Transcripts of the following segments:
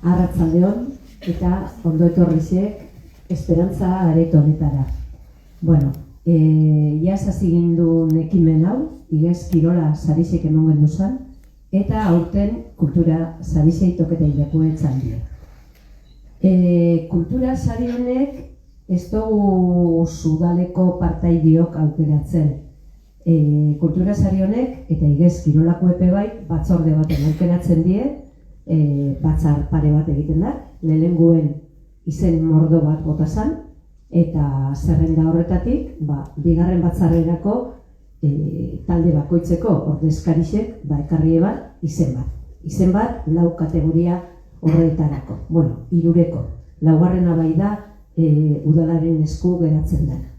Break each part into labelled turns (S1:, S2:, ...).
S1: Arratsaldeon eta ondo etorrizek esperantza areto honetara. Bueno, iaz hasi ginduen ekimen hau, igez kirola sarisek emongen duzan, eta aurten kultura sarisei toketa ilekue etzan die. Kultura sari honek ez dugu Sudaleko partaidiok aukeratzen. Kultura sari honek eta igez kirolako epe bai batzorde baten aukeratzen die, batzar pare bat egiten da, lehenguen izen mordo bat botazan, eta zerrenda horretatik, bigarren batzarrerako talde bakoitzeko ordezkarisek ekarri bat izen bat. Izen bat, 4 kategoria horretarako. Bueno, 3. Laugarrena bai da udalaren esku geratzen dena.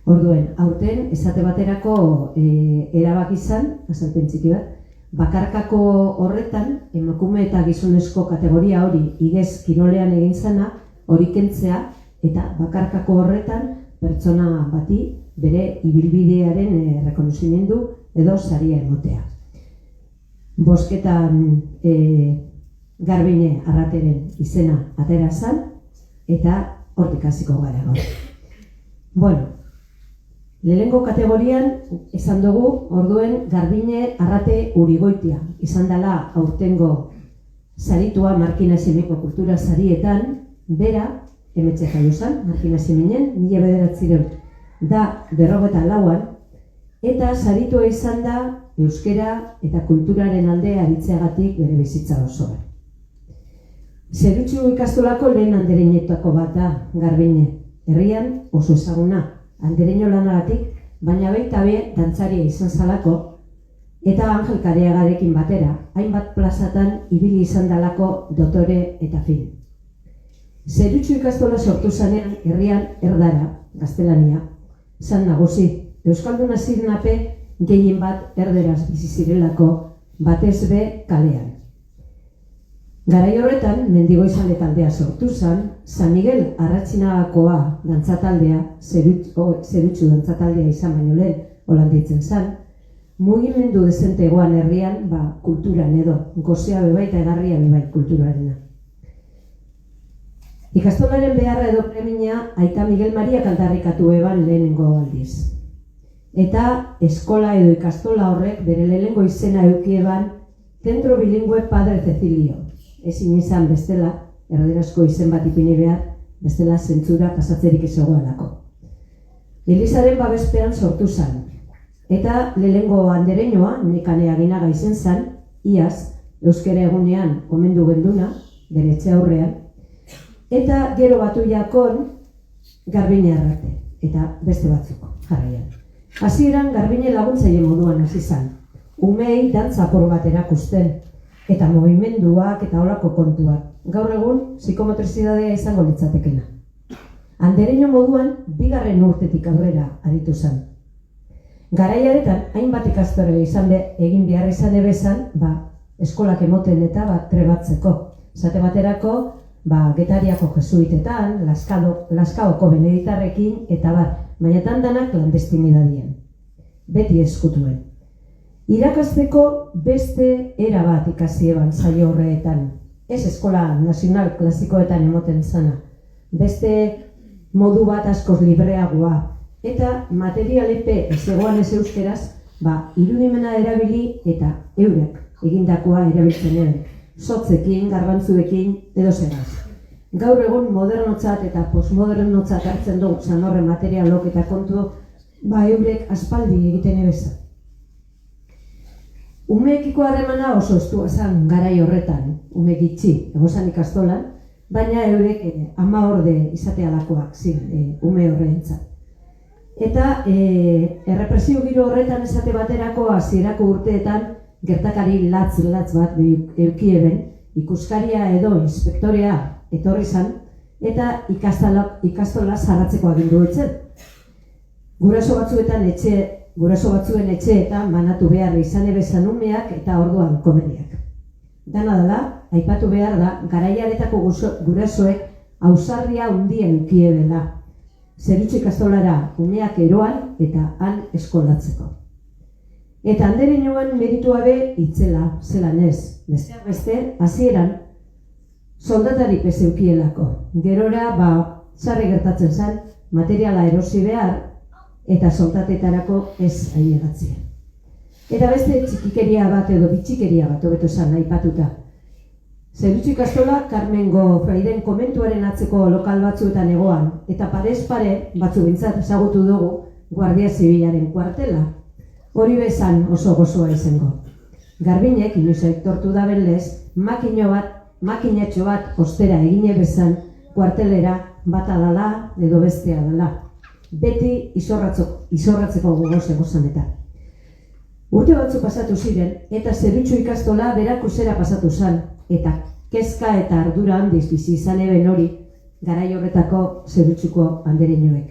S1: Orduen, aurten, esate baterako erabaki izan, azalpen txiki bat, bakarkako horretan, emakume eta gizonezko kategoria hori igez kirolean egin zana, hori kentzea, eta bakarkako horretan pertsona bati bere ibilbidearen rekonozimendu edo saria emotea. Bozketan Garbine Arrateren izena atera zan, eta hortik hasiko gara gaur. Bueno, lehenengo kategorian esan dugu, orduen Garbine Arrate Urigoitia izan dela aurtengo saritua Markina Esimeko kultura sarietan, bera, emetxe jaio zan, Markina Esimenen, 1900 da 54an, eta saritua izan da euskera eta kulturaren alde aritzeagatik bere bizitza osoan. Zerutxu ikastolako lehen andereinetako bat da Garbine, herrian oso ezaguna, andereño lanagatik, baina baita be dantzaria izan zalako, eta Angel Kareagarekin batera, hainbat plazatan ibili izan dalako dotore eta fin. Zerutxu ikastola sortu zanean herrian erdara, gaztelania, zan nagusi, euskalduna zirnape gehien bat erderaz bizi zirelako, batez be kalean. Garai horretan, Mendigoizale taldea sortu zan, San Miguel Arratxinagakoa dantzataldea, zerutxu dantzataldea izan baino lehen, holanditzen zan, mugimendu dezente egoan herrian, kulturan edo, gozea beba eta egarria beba kulturarena. Ikastolaren beharra edo premia Aita Miguel Maria kantarrikatu eban lehenengo aldiz. Eta eskola edo ikastola horrek bere lehenengo izena eduki eban Centro Bilingüe Padre Cecilio. Ezin izan bestela, erderazko izen bat ipini behar, bestela zentzura pasatzerik ez egoalako. Elizaren babespean sortu zan. Eta lehenengo andereñoa, Nekane Aginaga izen zan, iaz, euskera egunean omendu genduna, bere etxe aurrean, eta gero batu jakon Garbine Arrate, eta beste batzuk jarraian. Hasieran Garbine laguntzaile moduan hasi zan, umei dantzapor bat erakusten, eta mugimenduak eta olako kontuak. Gaur egun, psikomotrizidadea izango litzatekena. Andereño moduan, 2. urtetik aurrera aritu zan. Garaiaretan, hainbat ikastore egin behar izan ebezan, eskolak emoten eta trebatzeko. Zate baterako, Getariako jesuitetan, Laskaoko beneditarrekin, eta baina tandanak klandestinidadien. Beti eskutuen. Irakasteko beste era bat ikasi eban saio horretan. Ez eskola nazional klasikoetan emoten zana. Beste modu bat askoz libreagoa. Eta materialepe ez egoan ez euskeraz, irudimena erabili eta eurek egindakoa erabiltzen ere. Sotzekin, garbantzuekin, edo zeraz. Gaur egun modernotzat eta postmodernotzat hartzen dugu zanorre materialok eta kontu, eurek aspaldi egiten ebezan. Umeekiko harremana oso estua zan garai horretan, umeek itxi, egozan ikastolan, baina eurek 10 izatealakoak ziren ume horrentzat. Eta errepresio giro horretan esate baterako hasierako urteetan gertakari latz bat eukieben, ikuskaria edo inspektorea etorri zan, eta ikastola zarratzeko agindu etzen. Guraso batzuen etxeetan banatu behar izan ebezan umeak eta orduan komediak. Dana dela, aipatu behar da, garaiaretako gurasoek ausardia hundien eukiebela. Zerutxu ikastolara umeak eroan eta han eskolatzeko. Eta andereñoan meritua be itzela, zelan ez. Besteak beste, hasieran soldatari pezeukielako. Gerora, sarri gertatzen zen, materiala erosi behar, eta soldatetarako ez ailegatzea. Eta beste txikikeria bat edo bitxikeria bat hobeto esan aipatuta. Zerutxu ikastola Karmengo Fraiden komentuaren atzeko lokal batzuetan egoan, eta parez pare batzu bintzat ezagutu dugu Guardia Zibilaren kuartela. Hori bezan oso gozoa izango. Garbinek, inoiz aitortu da benlez, makinetxo bat ostera egine bezan kuartelera bata dala edo bestea dala. Beti izorratzeko gogoz egozan eta. Urte batzu pasatu ziren, eta Zerutxu ikastola berakuzera pasatu zen, eta kezka eta ardura handiz bizi izan eben hori, garai horretako Zerutxuko andereñoek.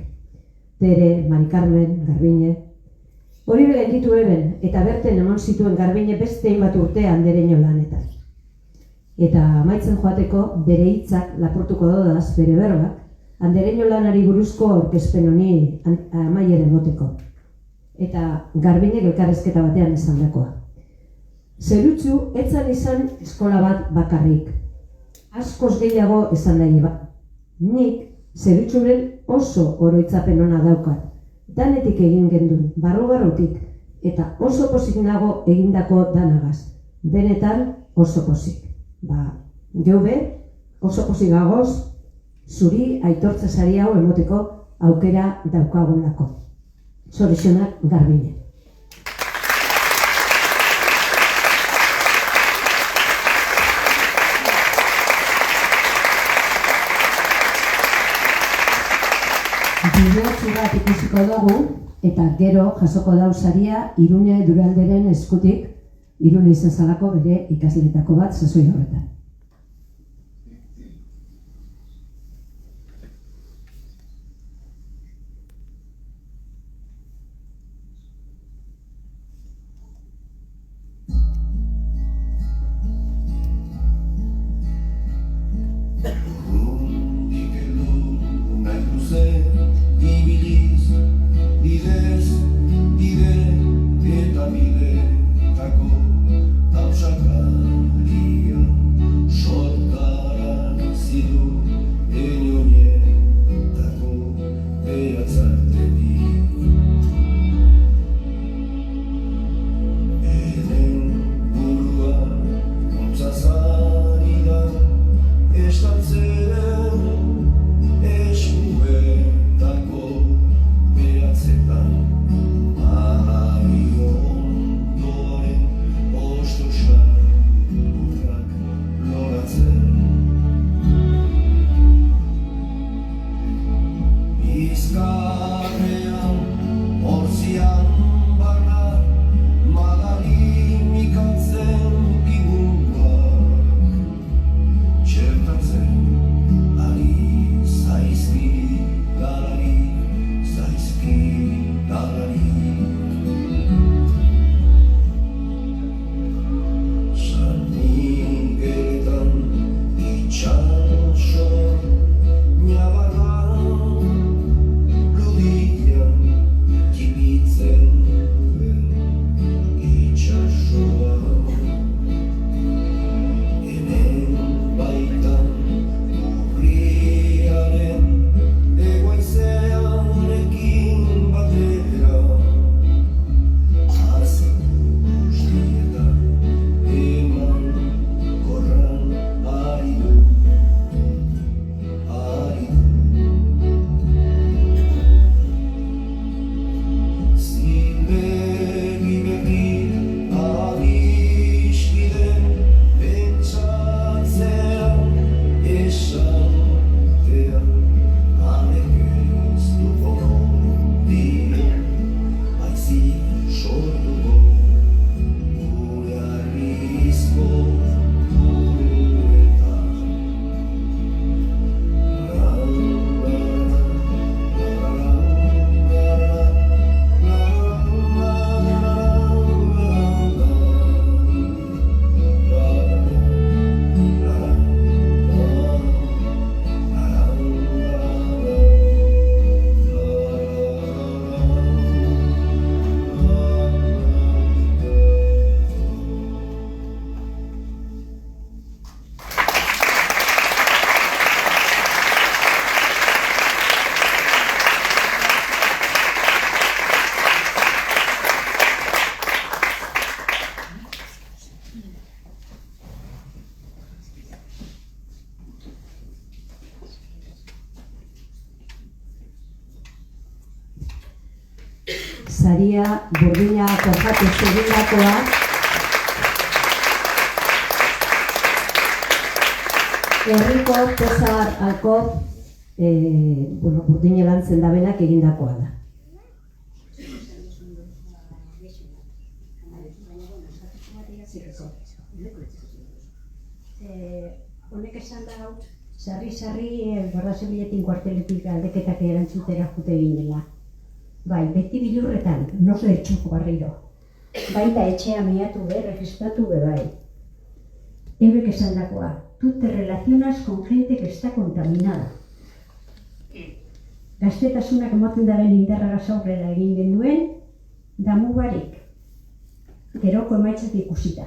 S1: Tere, Mari Carmen, Garbine. Hori begenditu eben, eta berten emon zituen Garbine beste hainbat urte andereño lanetan. Eta amaitzen joateko bere hitzak lapurtuko dodaz bere berbak, andereño lanari buruzko aurkezpen honi amaieren moteko. Eta Garbinek elkarrezketa batean esandakoa. Zerutxu etzan izan eskola bat bakarrik. Askoz gehiago esan nahi bat. Nik Zerutxuren oso oroitzapen ona daukat. Danetik egin gendun, barru-barrutik, eta oso pozik nago egindako danagaz. Benetan oso pozik. Jobe, oso pozik gagoz, zuri aitortza sari hau emoteko aukera daukagulako. Zorixonak Garbine. Bideotxu bat ikusiko dugu, eta gero jasoko dau saria Irune Duralderen eskutik, Irune izan zalako bere ikasletako bat sasoi horretan. Saria burdina korjatu egindakoa herriko Cesar Alcoz burdine lantzen dabenak egindakoa da.
S2: Honek esan da hau, sarri-sarri Guardia Zibiletin kuarteletik galdeketak erantzutera jute ginela. Bai, beti bilurretan, no se etxuko barriro. Baita etxea miatu registratu bai. Ebek esan dakoa, tú te relacionas con gente que está contaminada. Gaztetasunak ematen daren indarragaz aurrera egin genuen, damu barik, geroko emaitzak ikusita.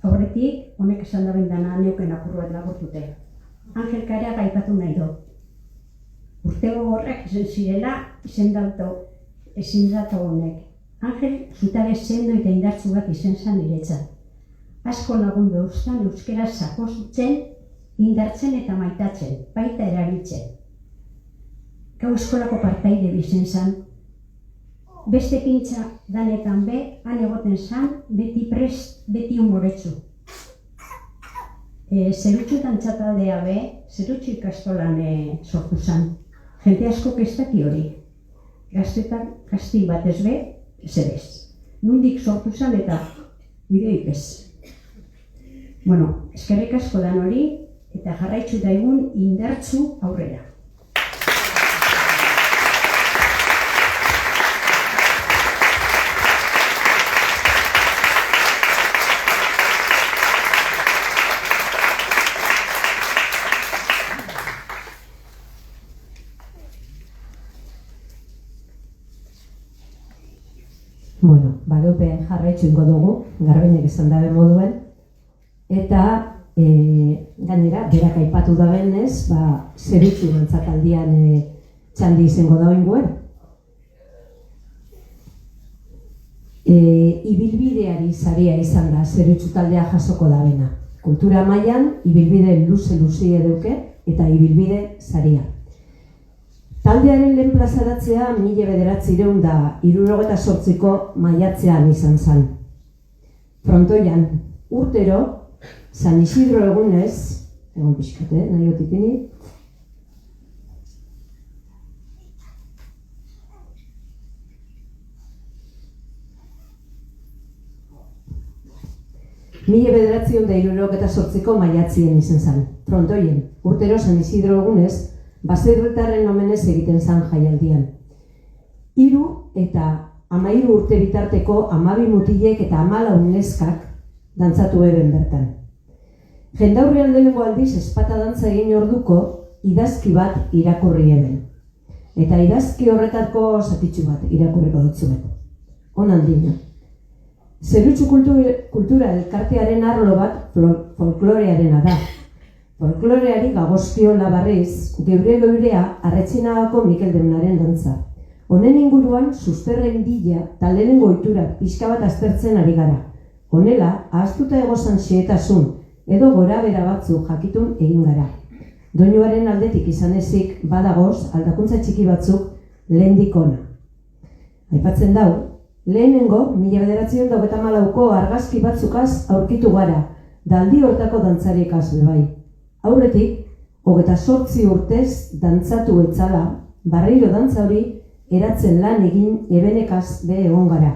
S2: Aurretik, honek esan daben dana neuken apur bat laburtute. Angel Karea gaipatu nahi do. Urtego horrek izan zirela, ezin datu honek. Angel zutabe sendo eta indartzu bat izan zan niretzat. Asko lagundu eustan euskera zapozitzen, indartzen eta maitatzen, baita erabiltzen. Gau eskolako partaide bizen zan. Beste pintza danetan han egoten zan, beti prest, beti humoretsu. Zerutxu tantzataldea zerutxu ikastolan sortu zan. Jente asko kestaki hori. Gaztetan gazti bat ez zerez. Nundik sortu zan eta bideik ez. Bueno, eskerrik asko dan hori eta jarraitzu daigun indartzu aurrera.
S1: Bueno, bageupe jarraitzu ingo dugu, Garbinek esan dabe moduen, eta gainera, berak aipatu da benez, zerutxu dantzataldian txandi izango da oinguen. Ibilbideari saria izan da, zerutxu taldea jasoko da bena. Kultura mailan ibilbide luze-luzie eduke eta ibilbide saria. Taldearen lehen plazaratzea 1978ko maiatzean izan zen. Frontoian, urtero, San Isidro egunez, egon pixkate, nahi otipini, Mila bederatzion da 1978ko maiatzien izan zen. Frontoien, urtero San Isidro egunez, baserritarren omenez egiten zan jaialdian. 3 eta 13 urte bitarteko 12 mutilek eta 14 neskak dantzatu eben bertan. Jendaurrean lehenengo aldiz ezpata dantza egin orduko idazki bat irakurri eben. Eta idazki horretako zatitxu bat irakurriko dutzuet. Onan dina. Zerutxu kultura elkartearen arlo bat folklorearena da. Folkloreari gagozkiola barriz, geurea Arretxinagako Mikel Deunaren dantza. Honen inguruan, susterren bila eta lehenengo ohitura pixka bat aztertzen ari gara. Honela, ahaztuta egozan xehetasun, edo gora bera batzu jakitun egin gara. Doinuaren aldetik izan ezik, badagoz, aldakuntza txiki batzuk lehendik ona. Aipatzen dau, lehenengo, 1994ko argazki batzukaz aurkitu gara, daldi hortako dantzarikaz bebai. Aurretik, 28 urtez dantzatu etzala, barriro dantza hori eratzen lan egin ebenekaz be egon gara.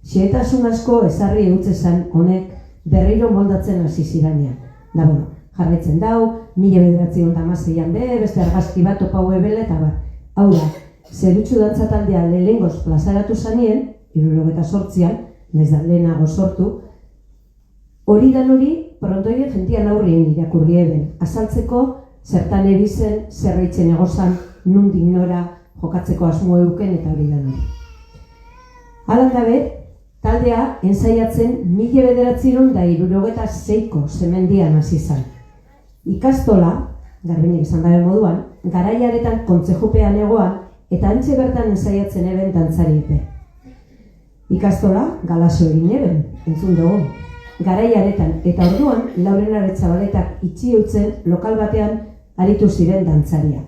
S1: Xehetasun asko ezarri eutzezan honek berriro moldatzen hasi ziranean. Da bueno, jarraitzen dau, 1916an beste argazki bat opau ebele eta bar. Hau da, zerutxu dantzataldea lehengoz plazaratu zanien, 1978an, naiz da lehenago sortu, hori dan hori, prontoien jentian aurrien irakurri eben, azaltzeko zertan ebizen, zerreitzen egozan, nundik nora jokatzeko asmo euken eta hori dan hori. Halan gabe, taldea ensaiatzen 1976ko semendian hasi zan. Ikastola, Garbinek esan dabe moduan, garaiaretan kontzejupean egoan eta antxe bertan ensaiatzen eben dantzariepe. Ikastola galaso egin eben, entzun dugu. Garai haretan eta orduan Lauren Aretxabaletak itxi utzen lokal batean aritu ziren dantzariak.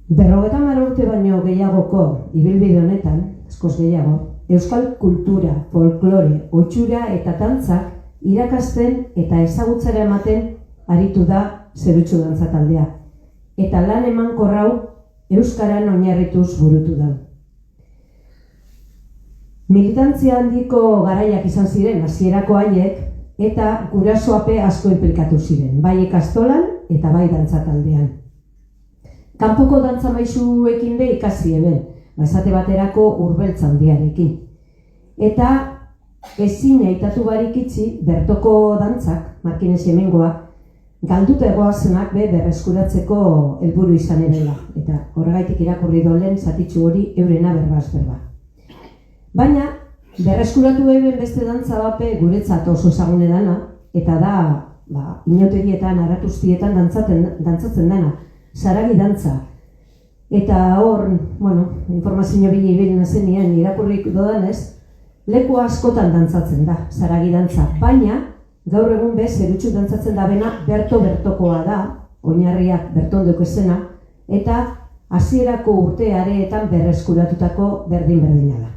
S1: 50 urte baino gehiagoko ibilbide honetan, askoz gehiago, euskal kultura, folklore, ohitura eta dantzak irakasten eta ezagutzera ematen aritu da Zerutxu dantza taldea. Eta lan emankorra hau euskaran oinarrituz burutu da. Militantzia handiko garaiak izan ziren hasierako haiek eta gurasoape asko inplikatu ziren, bai ikastolan eta bai dantza taldean. Kanpoko dantza maisuekin be ikasi eben, esate baterako Urbeltza handiarekin. Eta ezin aitatu barik itxi bertoko dantzak, Markinez hemengoak, galduta egoazenak be berreskuratzeko helburu izan edela. Eta horregaitik irakurri dolen zatitxu hori eurena berbaz berba. Baina, berreskuratu eben beste dantza bape guretzat oso ezagune dana, eta da, inoterietan, aratuztietan dantzatzen dana, saragi dantza. Eta hor, informazio bila ibili nazenien irakurrik dodanez, leku askotan dantzatzen da, saragi dantza. Baina, gaur egun be, Zerutxu dantzatzen da bena, bertokoa da, oinarriak bertondeko esena, eta hasierako urte areetan berreskuratutako berdin-berdina da.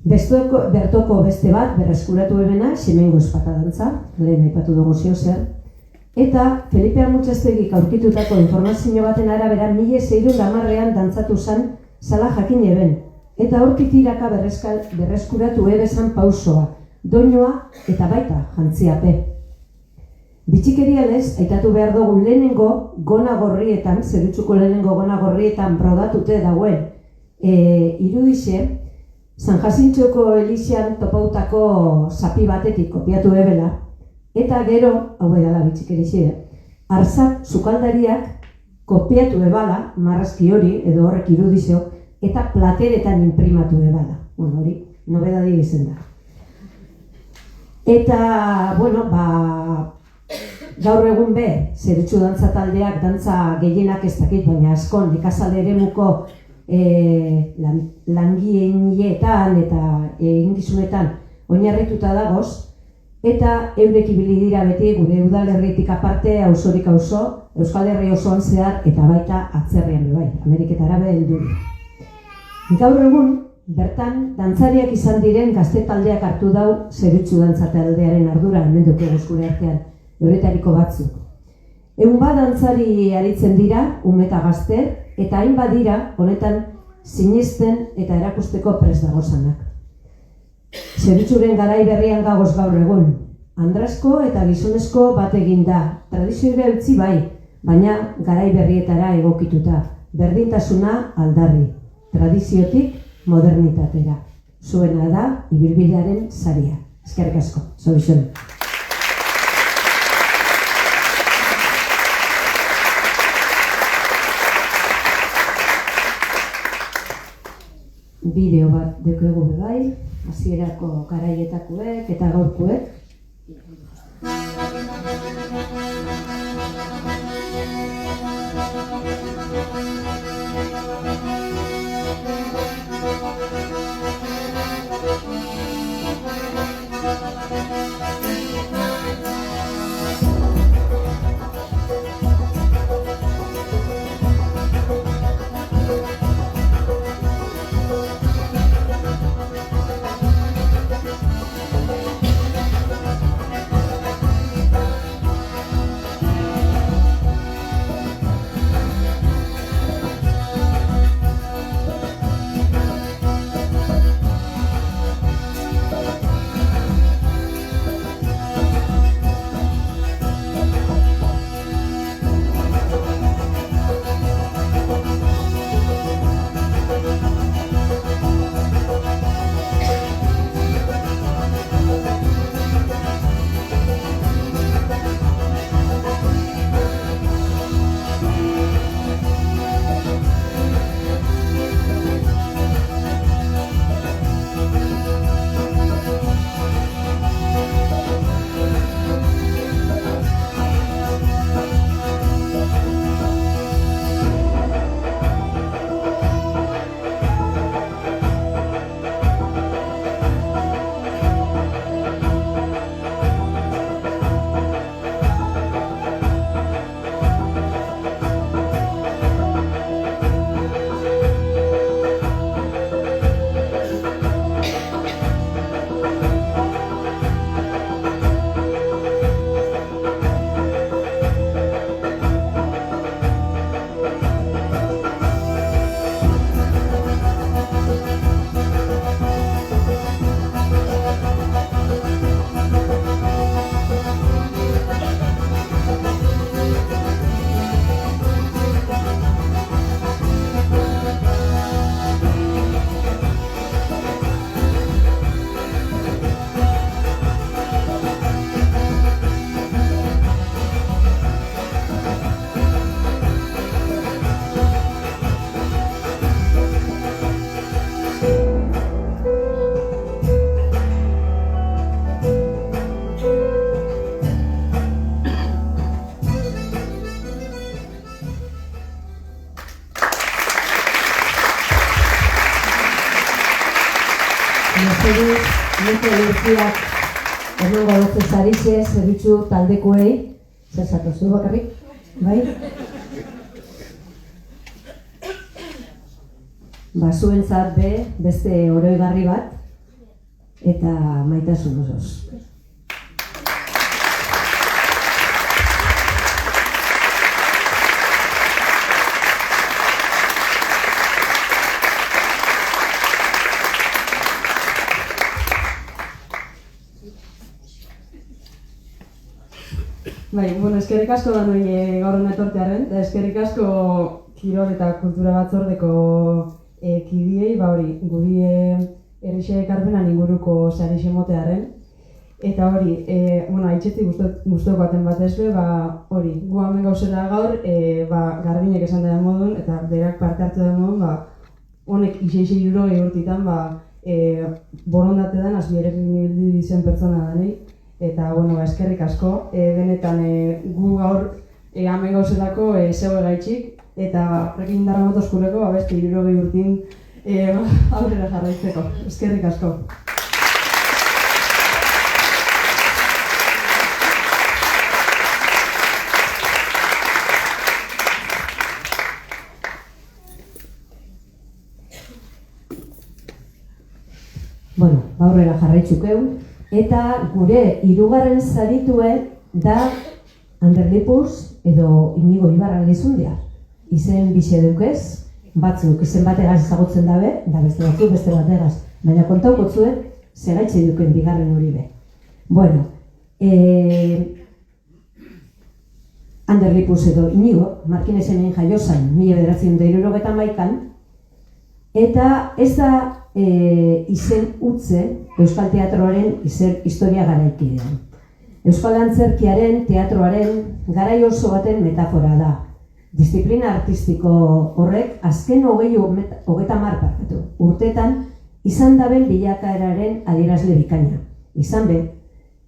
S1: Bertoko beste bat berreskuratu ebena, Xemengo espata dantza, lehen aipatu dugu zio zer, eta Felipe Amutxastegik aurkitutako informazio baten arabera 1610ean dantzatu zen Zala Jakin eben, eta hortik tiraka berreskuratu ebezan pausoa, doinoa eta baita jantziape. Bitxikeria lez, aitatu behar dugu lehenengo gona gorrietan, Zerutxuko lehenengo gona gorrietan brodatute dagoen irudixe, San Jacintxoko Elixian topautako zapi batetik kopiatu ebela, eta gero, hau edala bitxikerixe, Arzak sukaldariak kopiatu ebala, marrazki hori, edo horrek irudizio, eta plateretan imprimatu ebala. Hori, nobedadi izen da. Eta, gaur egun be, Zerutxu dantza taldeak, dantza gehienak ez dakit, baina askon, nekazale eremuko langienetan eta eginkizunetan oinarrituta dagoz, eta eurek ibili dira beti gure udalerritik aparte, auzorik auzo, Euskal Herri osoan zehar eta baita atzerrian bai, Ameriketara be heldu. Gaur egun, bertan, dantzariak izan diren gazte taldeak hartu dau Zerutxu dantza taldearen ardura, hemen duke guzkure artean, euretariko batzuk. Egun bat dantzari aritzen dira, ume eta gazte, eta hainbat dira, honetan, sinesten eta erakusteko prest dagozanak. Zerutxuren garai berrian gagoz gaur egun. Andrasko eta gizonezko bat egin da, tradizioa utzi bai, baina garai berrietara egokituta. Berdintasuna aldarri, tradiziotik modernitatera. Zuena da, ibilbidearen saria. Eskerrik asko, zorixon. Bideo bat dekegu bai, hasierako garaietakoek eta gaurkoek. guztiak emango dut zarize, zerbitzu taldekoei, zer zatozu bakarrik, bai? Zuentzat beste oroigarri bat, eta maitasun osoz.
S3: Eskerrik asko da nuen gaur hona etortearen, eta eskerrik asko Kirol eta Kultura Batzordeko kidiei, guri errixe ekarpenan inguruko sarixe motearen. Eta hori, haitxetik guztoko baten batez be, gu hemen gauzela gaur, Garbinek esan den modun, eta berak parte hartu den modun, honek isei urtitan, borondate den, azbierekin nibildi dizen pertsona denei. Eta, eskerrik asko, benetan gu gaur hemen gauzelako zeu egaitxik, eta horrekin indarra motoskuleko beste 60 urtin aurrera jarraitzeko. Eskerrik asko.
S1: Aurrera jarraitzukeu. Eta gure 3. zaritue da Ander Lipus edo Inigo Ibarra Lizundia. Izen bixe dukez, batzuk izen bategaz ezagutzen dabe, da beste batzuk beste bategaz. Baina kontauko zuen, segaitxe duken bigarren hori be. Ander Lipus edo Inigo, Markinezenen jaiozan 1971an, eta ez da izen utze Euskal Teatroaren historia garaikidean. Euskal Antzerkiaren, teatroaren, garai oso baten metafora da. Disiplina artistiko horrek azken 30 urteetan izan daben bilakaeraren adierazle bikaina. Izan be,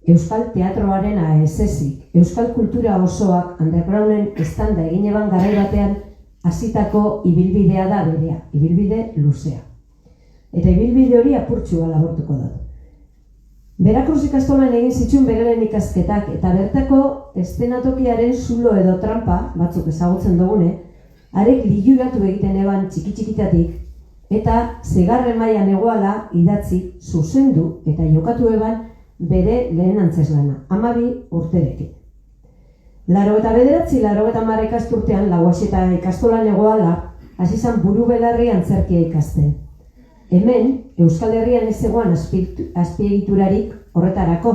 S1: Euskal Teatroaren aesezik, Euskal kultura osoak undergrounden estanda egin eban garai batean hasitako ibilbidea da berea, ibilbide luzea. Eta ibilbide hori apurtxua labortuko dut. Veracruz ikastolan egin zituen bere lehen ikasketak eta bertako eszenatokiaren zulo edo trampa, batzuk ezagutzen dugune, arek liluratu egiten eban txiki-txikitatik eta zegarren mailan egoala idatzi, zuzendu eta jokatu eban bere lehen antzeslana, 12 urterekin. 89-90 ikasturtean Lauaxeta ikastolan egoala hasi zan buru belarri antzerkia ikasten. Hemen, Euskal Herrian ez zegoan azpiegiturarik horretarako,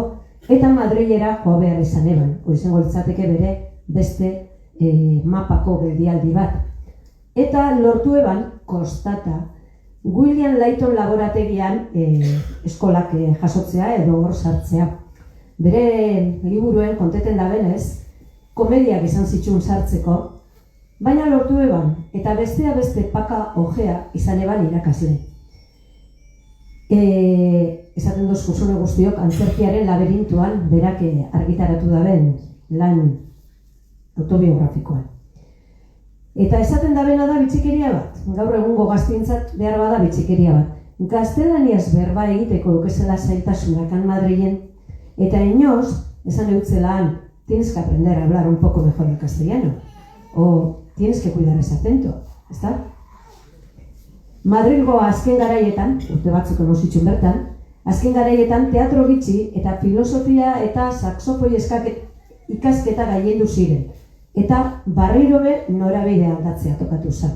S1: eta Madrilera joa behar izan eban, hori izango litzateke bere beste mapako geldialdi bat. Eta lortu eban, kostata, William Layton laborategian eskolak jasotzea edo hor sartzea. Bere liburuen konteten da benez, komediak izan zituen sartzeko, baina lortu eban, eta bestea beste paka ojea izan eban irakasle. Esaten dozku zune guztiok antzerkiaren laberintuan berak argitaratu daben lan autobiografikoan. Eta esaten dabena da bitxikeria bat, gaur egungo gaztientzat behar bada bitxikeria bat. Gaztelaniaz berba egiteko dukezela zailtasunakan Madrilen, eta inoz, esan eutzelaan, tienes que aprender a hablar un poco mejor el castellano, o tienes que cuidar ese acento, ¿está? Madrilgo azken garaietan, urte batzuk emozitxun bertan, azken garaietan teatro gitxi eta filosofia eta saxofoi ikasketa gaiendu ziren, eta barriro be norabidea aldatzea tokatu zen.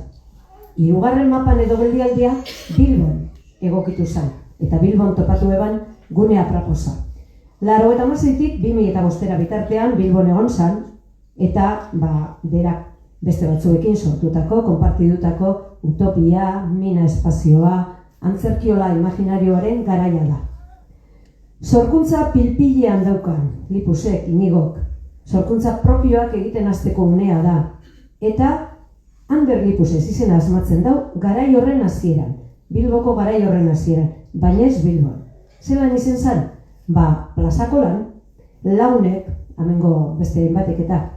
S1: 3. mapan edo geldialdia Bilbon egokitu zen, eta Bilbon topatu eban gunea praposa. 1986-tik 2005 bitartean Bilbon egon zen, eta berak beste batzuekin sortutako, konpartidutako utopia, mina espazioa, antzerkiola imaginarioaren garaia da. Sorkuntza pilpilean daukan, Lipusek, Inigok, sorkuntza propioak egiten hasteko unea da, eta Ander Lipus ez izena asmatzen dau garai horren hasieran, Bilboko garai horren hasieran, baina ez Bilbon. Zelan izen zen? Plazako lan, launek, amengo beste batek eta,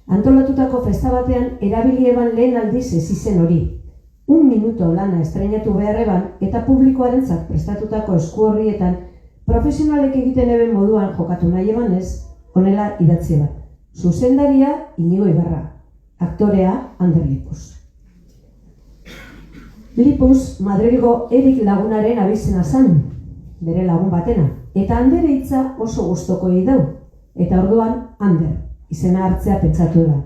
S1: antolatutako festa batean erabili eban lehen aldiz ez izen hori. 1 minuto lana estreinatu behar eban eta publikoarentzat prestatutako esku horrietan Profesionalek egiten eben moduan jokatu nahi ebanez, honela idatzi bat. Zuzendaria Inigo Ibarra, aktorea Ander Lipuz. Lipuz Madrilgo Erik lagunaren abizena zan, bere lagun batena, eta Andere hitza oso gustoko dau, eta orduan Ander izena hartzea pentsatu da.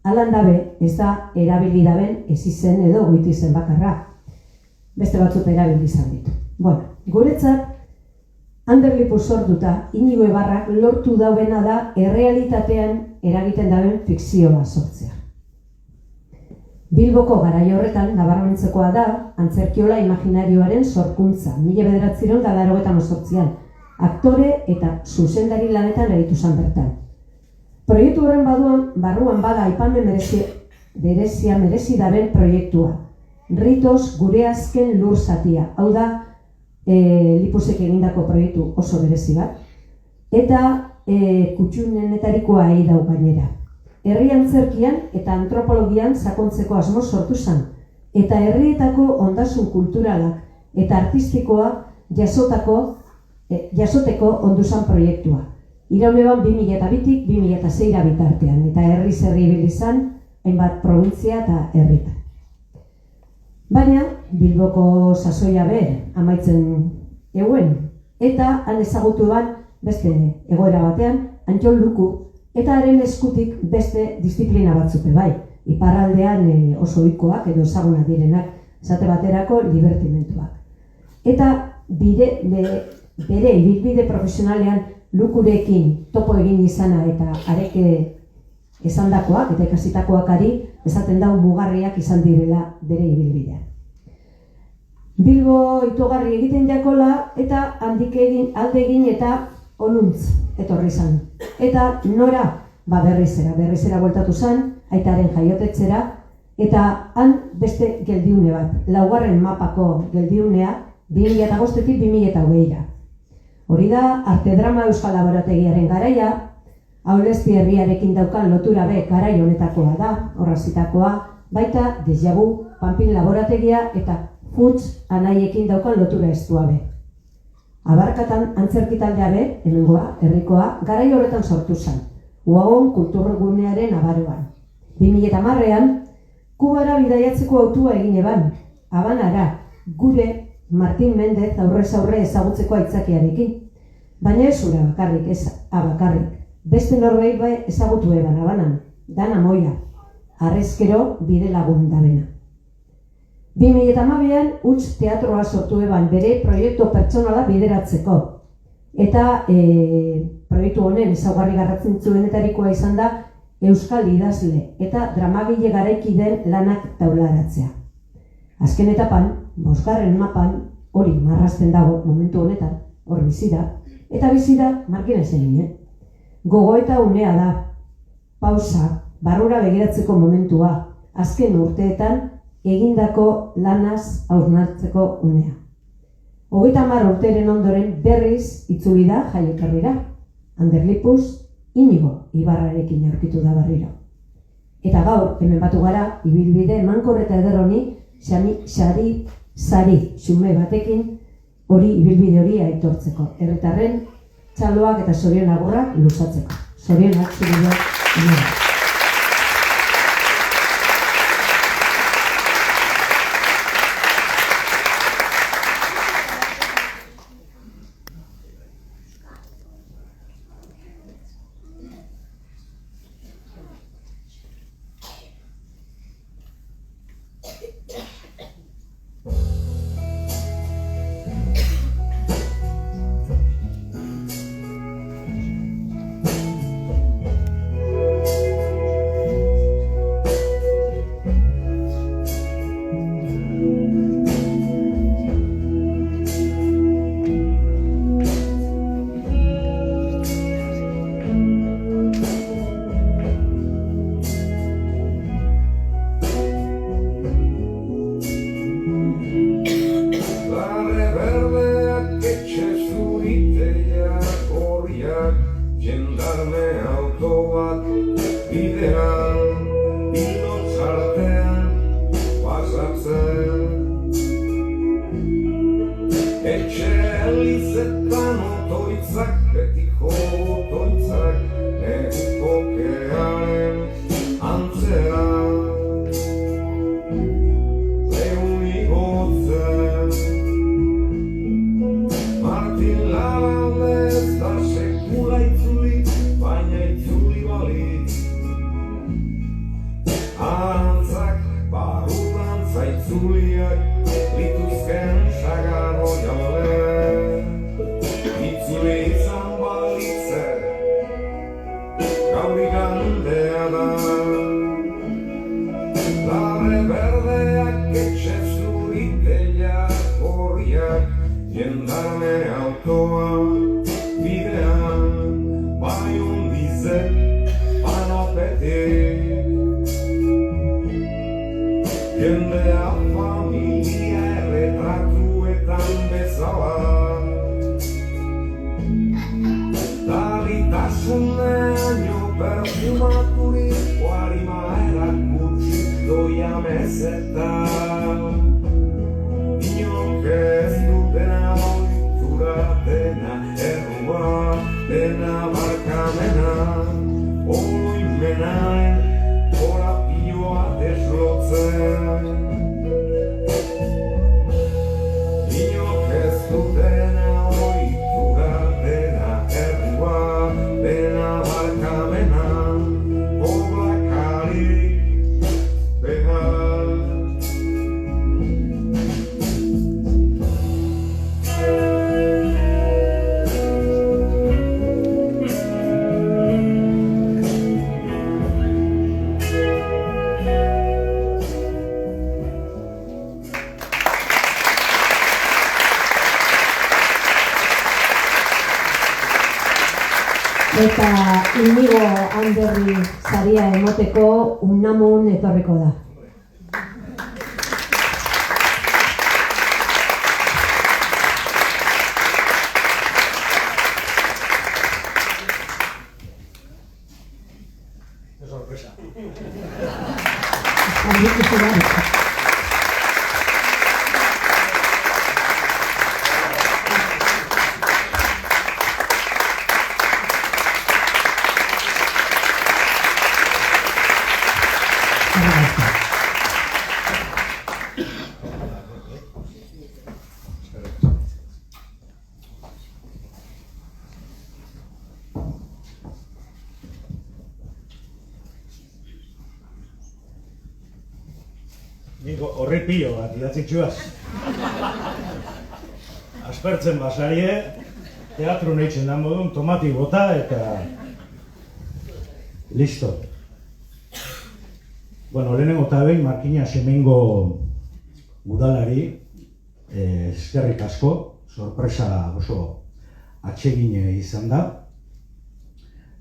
S1: Alan dabe ez da erabili daben ez izen edo goiti izen bakarra. Beste batzut erabili izan ditu. Bueno, guretzat Ander Lipuz sortuta Inigo Ibarrak lortu dauena da errealitatean eragiten daben fikzioa sortzea. Bilboko garai horretan nabarmentzekoa da antzerkiola imaginarioaren sorkuntza, 1988an, aktore eta zuzendari lanetan aritu zan bertan. Proiektu horren barruan bada aipamen berezia merezi daben proiektua. Ritos gure azken lur zatia, hau da Lipuzek egindako proiektu oso berezi bat, eta kutxunenetarikoa dau gainera. Herri antzerkian eta antropologian sakontzeko asmo sortu zen, eta herrietako ondasun kulturalak eta artistikoa jasoteko ondu zen proiektua. Irauneban 2002tik 2006 bitartean, eta herri ibili zen hainbat probintzia eta herritan. Baina Bilboko sasoia amaitzen euen, eta han ezagutu ban beste egoera batean Antxon Luku, eta haren eskutik beste disiplina batzupe bai, iparraldean oso ohikoak edo ezagunak direnak, esate baterako libertimentuak. Eta bere ibilbide profesionalean Lukurekin topo egin izana eta areke esandakoak eta ikasitakoak esaten dau mugarriak izan direla bere ibilbidean. Bilbo itogarri egiten jakola eta handik alde egin eta onuntz etorri zan. Eta nora berrizera bueltatu zan, aitaren jaiotetzera, eta han beste geldiune bat, 4. mapako geldiunea 2005-tik 2008ra. Hori da Arte-Drama Euskal Laborategiaren garaia, Aulesti herriarekin daukan lotura garai honetakoa da, horrazitakoa, baita Dejavu, Panpin Laborategia eta Futs anaiekin daukan lotura estua be. Abarkatan antzerkitaldea hemengoa, herrikoa, garai horretan sortu zen, Uagon kulturgunearen abaroan. 2010an, Kubara bidaiatzeko autua egin eban, Habanara, gure Martin Mendez aurrez aurre ezagutzeko aitzakiarekin. Baina ez ura bakarrik, ez bakarrik. Beste norbait ezagutu eban Habanan, Dana Moia, harrezkero bide lagun dabena. 2012an Huts teatroa sortu eban bere proiektu pertsonala bideratzeko. Eta proiektu honen ezaugarri garrantzitsuenetarikoa izan da euskal idazle eta dramagile garaiki den lanak taularatzea. Azken etapan, 5. mapan, hori marrazten dago momentu honetan, hor bizi da, eta bizi da Markinez egin. Gogoeta unea da, pausa, barrura begiratzeko momentua, azken urteetan egindako lanaz hausnartzeko unea. 30 urteren ondoren berriz itzuli da jaioterrira. Ander Lipuz Inigo Ibarrarekin aurkitu da berriro. Eta gaur, hemen batu gara, ibilbide emankor eta eder honi, sari xume batekin hori ibilbide hori aitortzeko. Herritarren txaloak eta zorion agurrak luzatzeko. Zorionak zuriak.
S4: Antzak betiko toitzak neguko kearen antzera lehun igotzen Martin Lalande ez da sekula itzuli baina itzuli balitz Antzak barurantza itzuliak lituzken sagarro jale Itzuli izan balitze gaur igandea da Larre berdeak etxe zuriteak horriak jendarme autoa bidean bai undize panopetik Jendea familia erretratuetan bezala Darritasuneaino perfumaturik Guarima erakutsi doia mesetan Inok ez dutena oitura dena errua dena barkamena oloimenaen korapioa deslotzen Inok ez dutena oitura dena errua dena barkamena oblakari behar
S1: Eta Inigo Anderri saria emoteko Unamun etorriko da.
S5: Qué sorpresa. Nik horri pilo bat idatzi txuaz. Aspertzen basarie, teatro nahitzen da modun, tomati bota eta... Listo. Bueno, lehenengo eta behin Markina Semengo udalari, eskerrik asko, sorpresa oso atsegin izan da.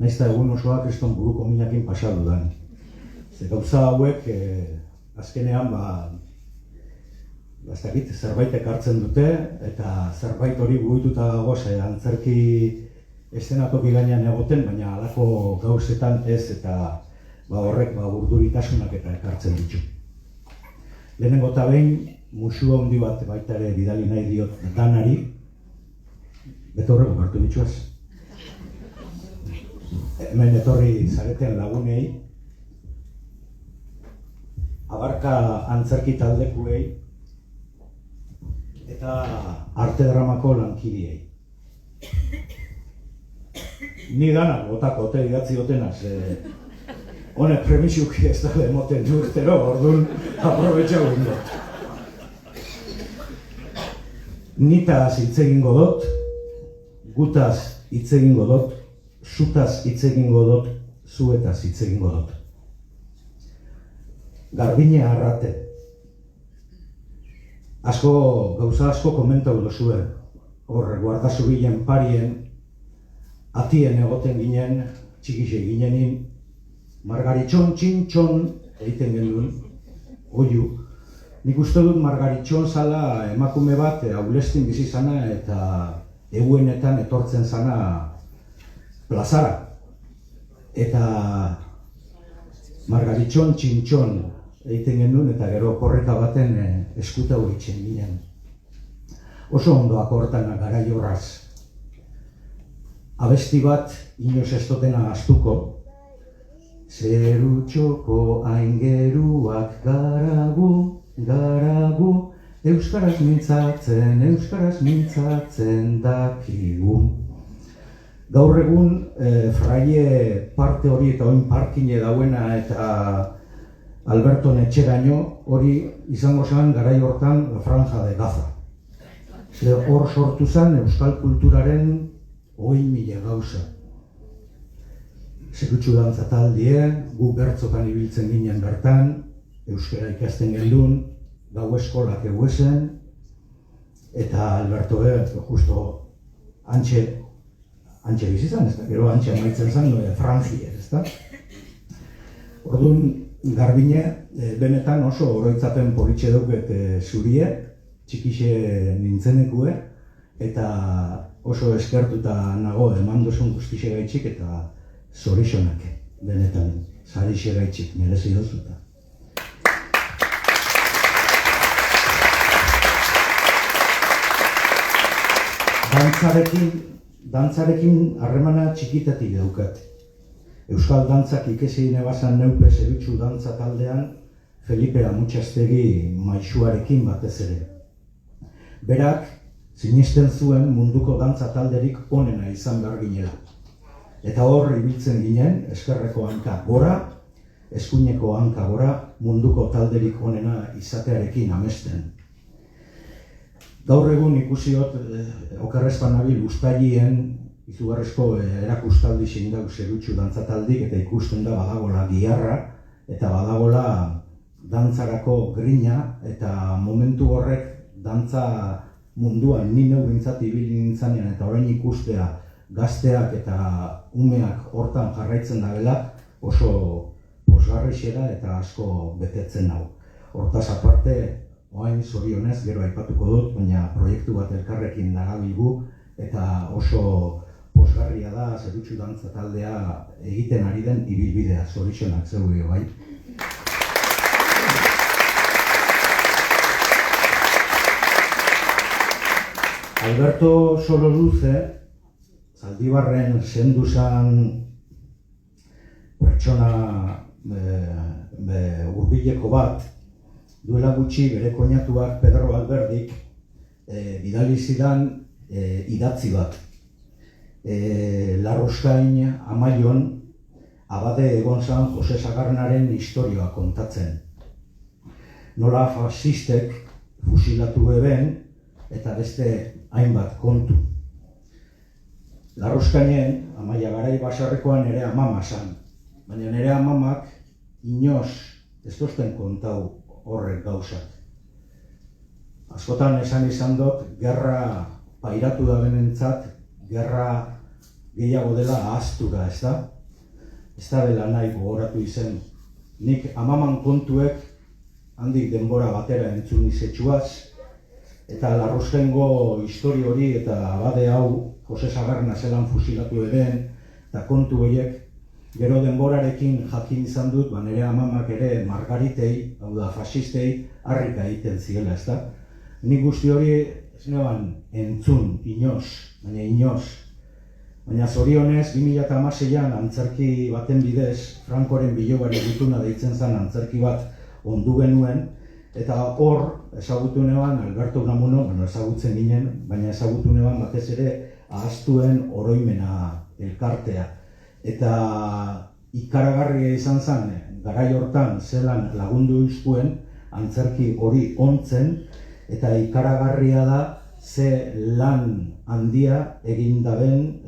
S5: Nahiz eta egun osoak kriston buruko minakin pasatu dan. Ze gauza hauek, azkenean, ez dakit, zerbaitek hartzen dute, eta zerbait hori burututa dago, antzerki eszenatoki gainean egoten, baina halako gauzetan ez, eta horrek urduritasunak eta ekartzen ditu. Lehenengo eta behin, musu handi bat baita ere bidali nahi diot danari, bete horreko hartu ditzuaz. Hemen etorri zareten lagunei, Abarka antzerki taldekuei eta arte dramako lankideei. Ni danak botako ote idatzi gotenaz, honek premisuki ez da emoten du urtero, orduan aprobetxau gundo. Nitaz hitz egingo dut, gutaz hitz egingo dut, zutaz hitz egingo dut, zuetaz hitz egingo dut. Garbine Arrate. Gauza asko komentau duzue. Hor, guardazubilen parien, atien egoten ginen, txikixe ginenin, margaritxon, txintxon, egiten genuen, oiu. Nik uste dut margaritxon zala emakume bat, aulestin bizi zana eta eguenetan etortzen zana plazara. Eta margaritxon, txintxon, egiten genuen eta gero korrika baten eskuta horitzen ginen. Oso ondoak hortan garai horraz. abesti bat inoz ez dutena ahaztuko. Zerutxoko aingeruak garagu, garagu, euskaraz mintzatzen dakigu. Gaur egun fraie parte hori eta oin parkine dauena eta Alberto Etxeraino hori izango zen garai hortan Franja de Gaza. Hor sortu zen euskal kulturaren 20.000 gauza. Zerutxu dantza taldie, gu bertzotan ibiltzen ginen bertan, euskara ikasten geldun, gau eskolak eguesen, eta Alberto justo antxe bizizan, ez da, gero antxe amaitzen zen, Franjier, ez da. Orduan, Garbine, benetan oso oroitzapen politxe dauket zurie, txikixe nintzenekue, eta oso eskertuta nago eman duzun guztixe gaitxik eta zorixonak, benetan, sarixe gaitxik, merezi dozuta. Dantzarekin harremana txikitatik daukat. Euskal dantzak ikesi nebazan neupe Zerutxu dantza taldean Felipe Amutxastegi maisuarekin batez ere. Berak sinisten zuen munduko dantza talderik onena izan behar ginela. Eta hor ibiltzen ginen eskerreko hanka gora, eskuineko hanka gora, munduko talderik onena izatearekin amesten. Gaur egun ikusiot okerrezpan nabil ustailien izugarrizko erakustaldi zein Zerutxu dantzataldik eta ikusten da badagola giharra eta badagola dantzarako grina eta momentu horrek dantza munduan ni neu bintzat ibili nintzanean eta orain ikustea gazteak eta umeak hortan jarraitzen dabela oso posgarrixera eta asko betetzen nau. Hortaz aparte, orain zorionez gero aipatuko dut, baina proiektu bat elkarrekin darabilgu eta oso posgarria da Zerutxu dantza taldea egiten ari den ibilbidea, zorixonak zeure bai. Alberto Sololuze, Zaldibarren zenduzan pertsona hurbileko bat, duela gutxi bere koinatuak Pedro Alberdik bidali zidan idatzi bat. Larroskain Amaion abade egon zan Jose Sagarnaren historioa kontatzen. Nola fasistek fusilatu eben eta beste hainbat kontu. Larroskainen Amaia garai basarrekoan nere amama zan, baina nere amamak inoz ez dozten kontau horrek gauzak. Askotan esan izan dut, gerra pairatu da benentzat, gerra gehiago dela ahaztura, ez da? Ez da dela nahi gogoratu izen. Nik amaman kontuek handik denbora batera entzun izetxuaz, eta Larroskaingo histori hori eta abade hau Jose Sagarna zelan fusilatu eben, eta kontu horiek gero denborarekin jakin izan dut, nire amamak ere margaritei, hau da fasistei, harrika egiten ziela, ez da? Nik guzti hori ez neban entzun, inoz, baina zorionez 2016an antzerki baten bidez, Frankoren bilobari gutuna deitzen zen antzerki bat ondu genuen, eta hor ezagutu neban Alberto Unamuno, ezagutzen ginen, baina ezagutu neban batez ere ahaztuen oroimena elkartea. Eta ikaragarria izan zen, garai hortan zelan lagundu izkuen antzerki hori ontzen, eta ikaragarria da ze lan handia egin daben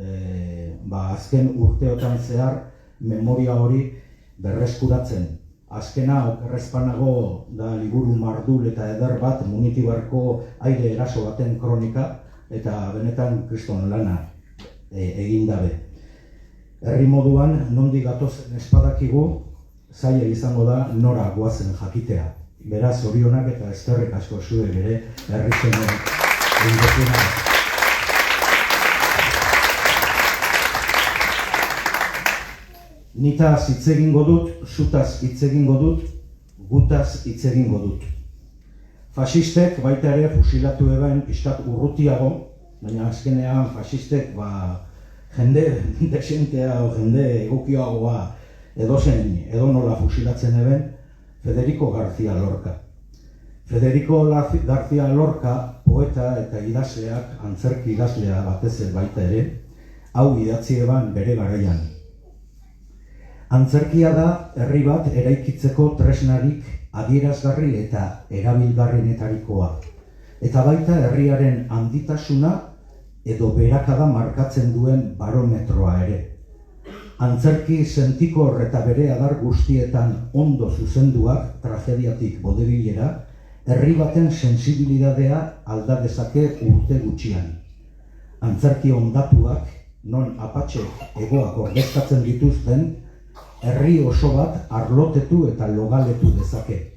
S5: azken urteotan zehar memoria hori berreskuratzen. Azkena okerrezpanago da liburu mardul eta eder bat Munitibarko aire eraso baten kronika eta benetan kriston lana egin dabe. Herri moduan, nondik gatozen espadakigu, zaila izango da nora goazen jakitea. Beraz, zorionak eta eskerrik asko zue bere herri zenen egin. Nitaz hitz egingo dut, zutaz hitz egingo dut, gutaz hitz egingo dut. Fasistek baita ere fusilatu eben pixkat urrutiago, baina azkenean fasistek jende desentea o jende egokiagoa edonola fusilatzen eben Federico García Lorca. Federico García Lorca, poeta eta idazleak, antzerki idazlea batez baita ere, hau idatzi eban bere garaian. Antzerkia da herri bat eraikitzeko tresnarik adierazgarri eta erabilgarrienetarikoa. Eta baita herriaren handitasuna edo berakada markatzen duen barometroa ere. Antzerki sentikor eta bere adar guztietan ondo zuzenduak tragediatik bodebilera, herri baten sensibilidadea alda dezake urte gutxian. Antzerki ondatuak, non apatxek egoak ordezkatzen dituzten, herri oso bat arlotetu eta logaletu dezake.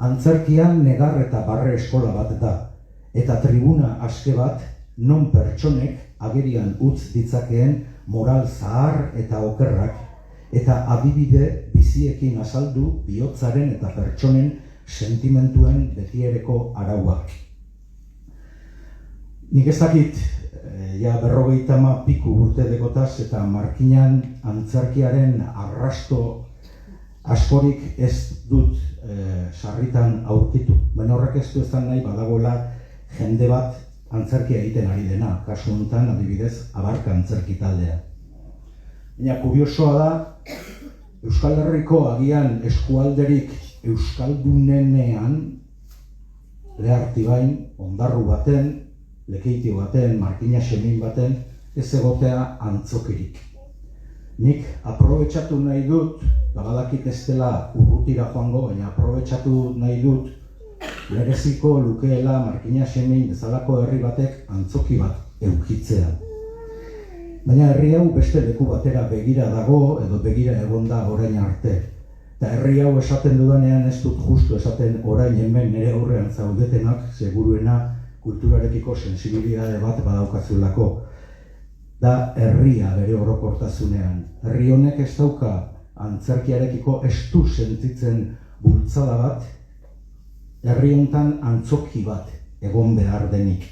S5: Antzerkian negar eta barre eskola bat da, eta tribuna aske bat non pertsonek agerian utz ditzakeen moral zahar eta okerrak, eta adibide biziekin azaldu bihotzaren eta pertsonen sentimentuen betiereko arauak. Nik ez dakit, ja 50 piku urte dekotaz eta markinan antzerkiaren arrasto askorik ez dut sarritan aurkitu. Baina horrek ez du ezan nahi badagoela jende bat antzerkia egiten ari dena, kasu honetan adibidez Abarka antzerki taldea. Baina kuriosoa da, Euskal Herriko agian eskualderik euskaldunenean, Lehartibain, Ondarru baten, Lekeitio baten, Markina Xemin baten, ez egotea antzokirik. Nik aprobetxatu nahi dut, badakit ez dela urrutira joango, baina aprobetxatu nahi dut, bereziko lukeela Markina Xemin bezalako herri batek antzoki bat eukitzea. Baina herri hau beste leku batera begira dago edo begira egonda orain arte. Eta herri hau esaten dudanean ez dut justu esaten orain hemen nire aurrean zaudetenak seguruena kulturarekiko sensibilidade bat badaukazulako. Da herria bere orokortasunean. Herri honek ez dauka antzerkiarekiko estu sentitzen bultzada bat, herri honetan antzoki bat egon behar denik.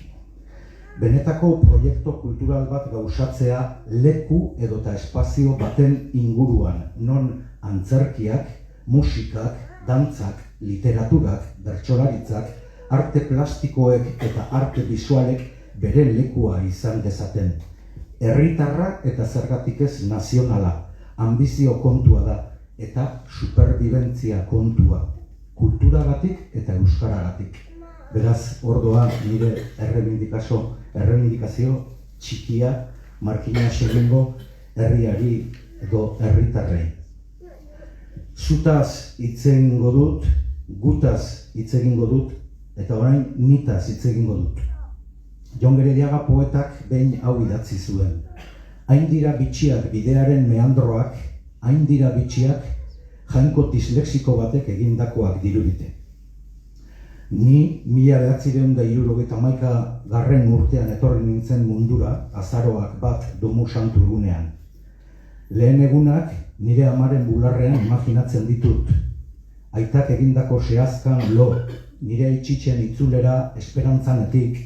S5: Benetako proiektu kultural bat gauzatzea leku edota espazio baten inguruan, non antzerkiak, musikak, dantzak, literaturak, bertsolaritzak, arte plastikoek eta arte bisualek bere lekua izan dezaten. Herritarra eta zergatik ez nazionala, ambizio kontua da eta superbibentzia kontua, kulturagatik eta euskaragatik. Beraz, ordoa nire errebindikazio txikia Markina Xemengo herriari edo herritarrei. Zutaz hitz egingo dut, gutaz hitz egingo dut, eta orain nitaz hitz egingo dut. Jon Gerediaga poetak behin hau idatzi zuen. Hain dira bitxiak bidearen meandroak, hain dira bitxiak jainko dislexiko batek egindakoak dirudite. Ni 1971 garren urtean etorri nintzen mundura, azaroak bat domu santu egunean. Lehen egunak nire amaren bularrean imaginatzen ditut. Aitak egindako zehazkan lo, nire itxitzen itzulera esperantzanetik,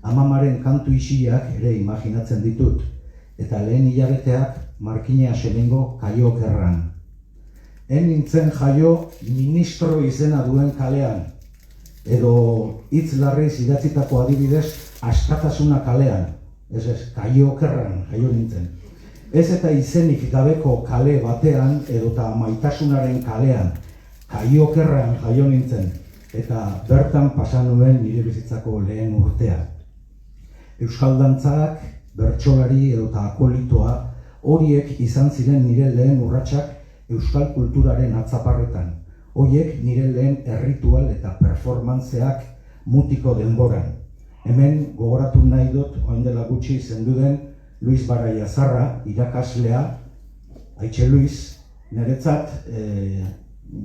S5: amamaren kantu isiak ere imaginatzen ditut, eta lehen hilabeteak Markina Xemengo kaio okerran. Nintzen jaio ministro izena duen kalean, edo hitz larriz idatzitako adibidez askatasuna kalean, ez kaio okerran jaio nintzen. Ez eta izenik gabeko kale batean edota maitasunaren kalean, kaio okerran jaio nintzen, eta bertan pasan nuen nire bizitzako lehen urtea. Euskal dantzak, bertsolari edota akolitoa, horiek izan ziren nire lehen urratsak euskal kulturaren atzaparretan. Horiek nire lehen erritual eta performantzeak mutiko denboran. Hemen gogoratu nahi dut, orain dela gutxi zenduden Luis Baraiazarra, irakaslea, Aitxe Luis, niretzat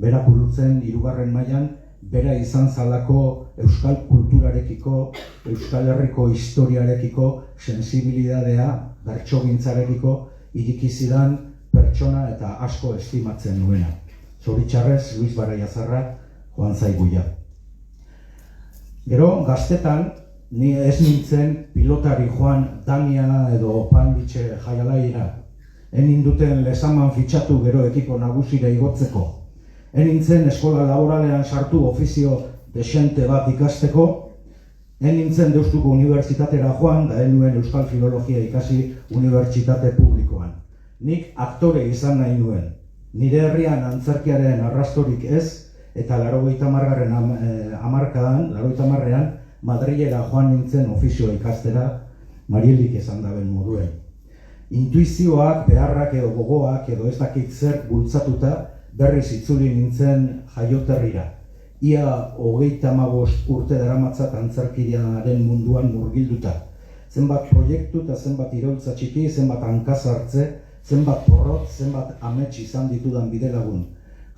S5: bera burutzen 3. mailan, bera izan zalako euskal kulturarekiko, euskal herriko historiarekiko, sensibilidadea, bertsogintzarekiko, irikizidan pertsona eta asko estimatzen nuena. Zoritxarrez, Luis Baraiazarra joan zaiguia. Gero, gaztetan, ni ez nintzen pilotari joan Dania edo Palm-Beach jaialaira. Ninduten Lezaman fitxatu gero ekipo nagusira igotzeko. Nintzen eskola laboralean sartu ofizio desente bat ikasteko. Nintzen Deustuko Unibertsitatera joan, da nuen Euskal Filologia ikasi unibertsitate publikoan. Nik aktore izan nahi nuen. Nire herrian antzerkiaren arrastorik ez, eta 80. hamarkadan, Madrilera joan nintzen ofizioa ikastera, Marielik esan daben moduen. Intuizioak, beharrak edo gogoak edo ez dakit zer bultzatuta berriz itzuli nintzen jaioterrira. Ia 35 urte daramatzat antzerkiaren munduan murgilduta. Zenbat proiektu eta zenbat iraultza txiki, zenbat hankazartze, zenbat porrot, zenbat amets izan ditudan bidelagun.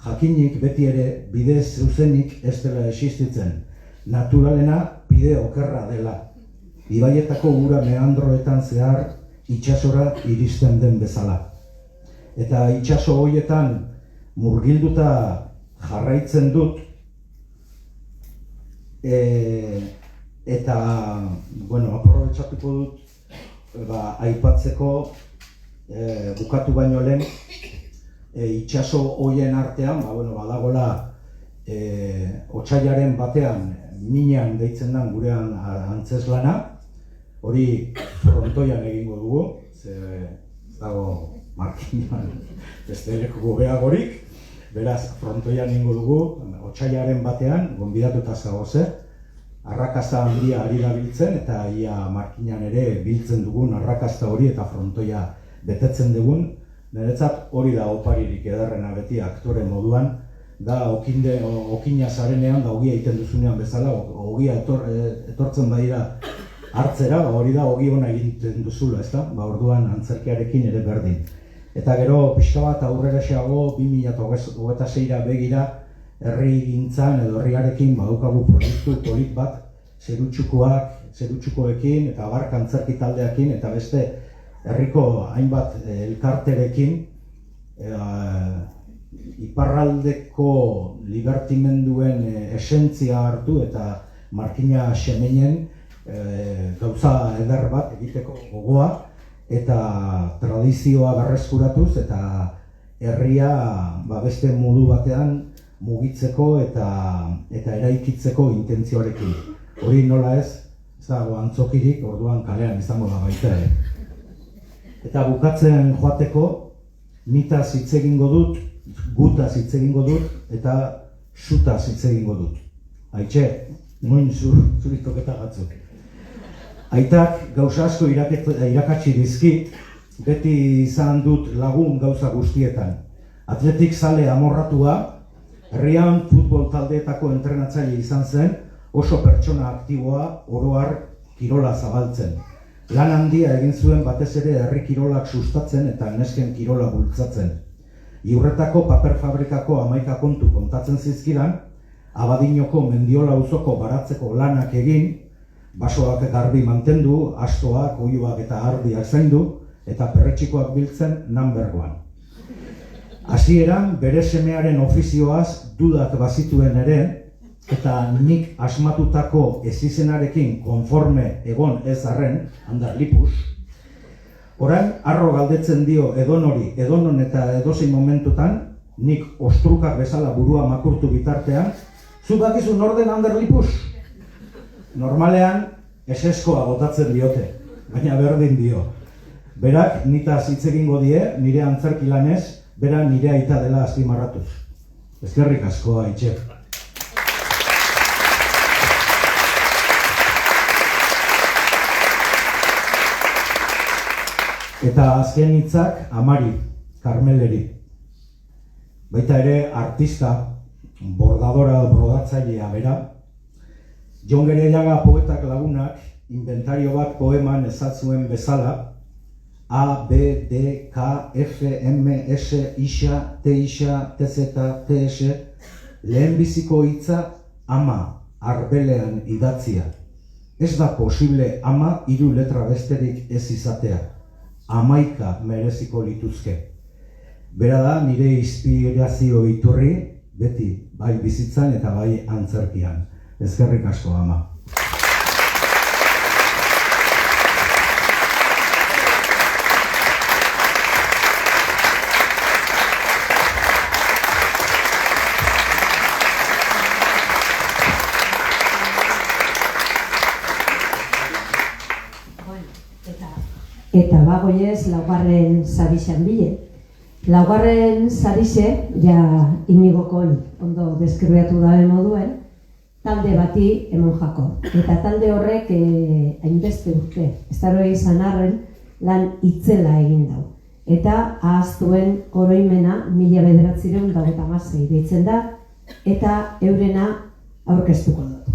S5: Jakinik beti ere bide zuzenik ez dela existitzen. Naturalena bide okerra dela. Ibaietako ura meandroetan zehar itsasora iristen den bezala. Eta itsaso horietan murgilduta jarraitzen dut, eta, aprobetxatuko dut, aipatzeko, bukatu baino lehen, itsaso horien artean, badagoela, otsailaren batean, minean deitzen den gurean antzeslana, hori frontoian egingo dugu, ez dago markinan beste leku beagorik, beraz frontoian egingo dugu, otsailaren batean, gonbidatuta zagoze, arrakasta handia ari da biltzen, eta ia markinan ere biltzen dugun arrakasta hori eta frontoia betetzen dugun, niretzat hori da oparirik ederrena beti aktore moduan, da okina zarenean, da ogia egiten duzunean bezala, ogia etortzen badira hartzera, hori da ogi ona egiten duzula, ezta? Orduan antzerkiarekin ere berdin. Eta gero pixka bat aurrera xeago 2026ra begira herri gintzan edo herriarekin badukagu proiektu polit bat zerutxukoekin eta abark antzerki taldeakin eta beste herriko hainbat elkarterekin iparraldeko libertimenduen esentzia hartu eta markina xemenen gauza eder bat egiteko gogoa eta tradizioa berreskuratuz eta herria beste modu batean mugitzeko eta eraikitzeko intentzioarekin. Hori nola ez dago antzokirik, orduan kalean izango da baita ere. Eta bukatzen joateko, nitaz hitz egingo dut, gutaz hitz egingo dut eta zutaz hitz egingo dut. Aitxe, noin zuritoketa gatzuk. Aitak gauza asko irakatsi dizkit, beti izan dut lagun gauza guztietan. Atletik zale amorratua, herrian futbol taldeetako entrenatzaile izan zen, oso pertsona aktiboa, oro har kirola zabaltzen. Lan handia egin zuen batez ere herri kirolak sustatzen eta nesken kirola bultzatzen. Iurretako paper fabrikako 11 kontu kontatzen zizkidan, Abadinoko Mendiola auzoko baratzeko lanak egin, basoak garbi mantendu, astoak, oiuak eta ardiak zaindu, eta perretxikoak biltzen Nanbergoan. Hasieran bere semearen ofizioaz dudak bazituen ere, eta nik asmatutako ezizenarekin konforme egon ez arren, Anderlipus, orain harro galdetzen dio edonori, edonon eta edozein momentutan, nik ostrukak bezala burua makurtu bitartean, zu bakizu norden Anderlipus? Normalean, eseskoa botatzen diote, baina berdin dio. Berak nitaz hitz egingo die, nire antzerki lanez, bera nire aita dela azpimarratuz. Eskerrik asko, Aitxe. Eta azken hitzak Amari, Karmeleri. Baita ere artista, bordadora brodatzailea bera. Jon Gerellaga poetak lagunak inventario bat poeman ezatzuen bezala A, B, D, K, F, M, S, Ixa, T, Ixa, TZ, TS lehenbiziko hitza ama, arbelean idatzia. Ez da posible ama 3 letra besterik ez izatea. 11 mereziko lituzke. Bera da nire inspirazio iturri, beti, bai bizitzan eta bai antzerkian. Eskerrik asko, ama.
S1: eta bagoiez laugarren sarixan bile. Laugarren sarixe, ja Inigokon ondo deskribiatu dabe moduen, talde bati emon jako. Eta talde horrek hainbeste urte, ez daro izan arren lan itzela egin dau. Eta ahaztuen oroimena 1996 deitzen da, eta eurena aurkeztuko dut.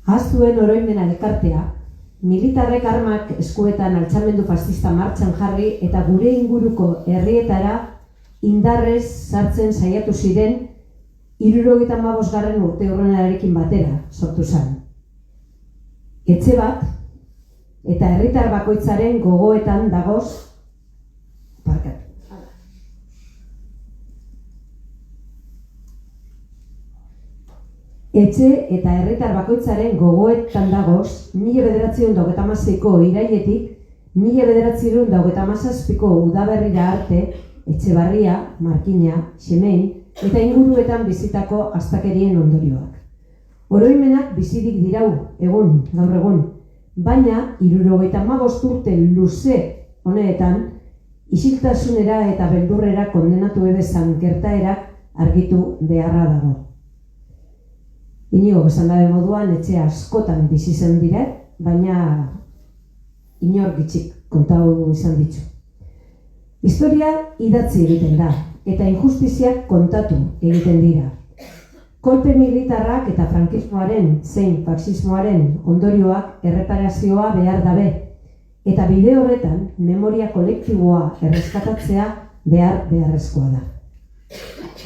S1: Ahaztuen oroimena elkartea, militarrek armak eskuetan altxamendu fascista martxan jarri eta gure inguruko herrietara indarrez sartzen saiatu ziren 75. urteurrenarekin batera sortu zen. Etxe bat eta herritar bakoitzaren gogoetan dagoz parkatu. Etxe eta herritar bakoitzaren gogoetan dagoz 1926ko irailetik 1927ko udaberrira arte Etxebarria, Markina, Xemein eta inguruetan bizitako astakerien ondorioak. Oroimenak bizirik dirau gaur egun, baina 75 urte luze honetan isiltasunera eta beldurrera kondenatu ebezan gertaerak argitu beharra dago. Inigo esan dabe moduan etxe askotan bizi zen dira, baina inor gitxik kontatu izan ditu. Historia idatzi egiten da, eta injustiziak kontatu egiten dira. Kolpe militarrak eta frankismoaren zein faxismoaren ondorioak erreparazioa behar dabe, eta bide horretan memoria kolektiboa erreskatatzea beharrezkoa da.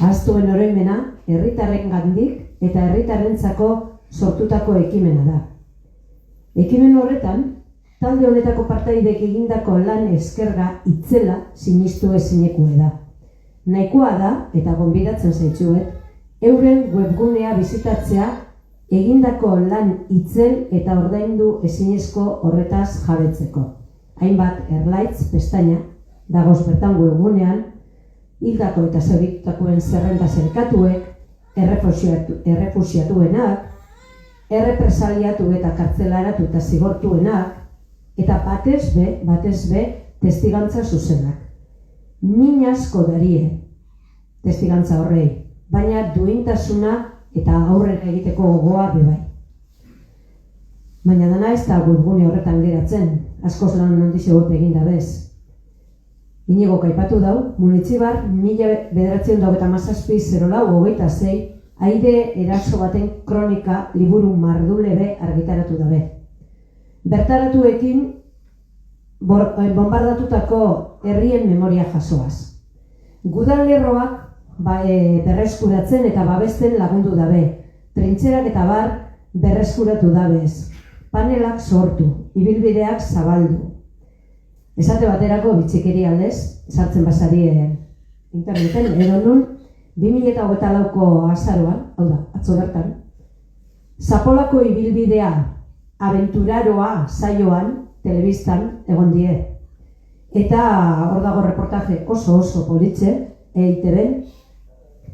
S1: Ahaztuen oroimena herritarrengandik eta herritarrentzako sortutako ekimena da. Ekimen horretan, talde honetako partaidek egindako lan eskerga itzela sinistu ezinekue da. Nahikoa da, eta gonbidatzen zaitzuet, euren webgunea bizitatzea egindako lan itzel eta ordaindu ezinezko horretaz jabetzeko. Hainbat erlaitz pestaina dagoz bertan webgunean, hildako eta zauritutakoen zerrenda zerkatuek, errefusiatuenak, errepresaliatu eta kartzelaratu eta zigortuenak, eta batez be testigantza zuzenak. Min asko darie testigantza horrei, baina duintasuna eta aurrera egiteko gogoa bebai. Baina dana ez da webgune horretan geratzen, askoz lan handixe urte egin dabez. Inigo aipatu dau, Munitzibar 1927-04-26 aire eraso baten kronika liburu mardulebe argitaratu dabe. Bertaratuekin bombardatutako herrien memoria jasoaz. Gudalerroak berreskuratzen eta babesten lagundu dabe, trintxerak eta bar berreskuratu dabez, panelak sortu, ibilbideak zabaldu. Esate baterako bitxikeri aldez, sartzen basari interneten, edo nun 2024ko azaroan, hau da, atzo bertan, Zapolako ibilbidea abenturaroa saioan, telebistan, egon die. Eta hor dago reportaje oso politxe, EITB-en,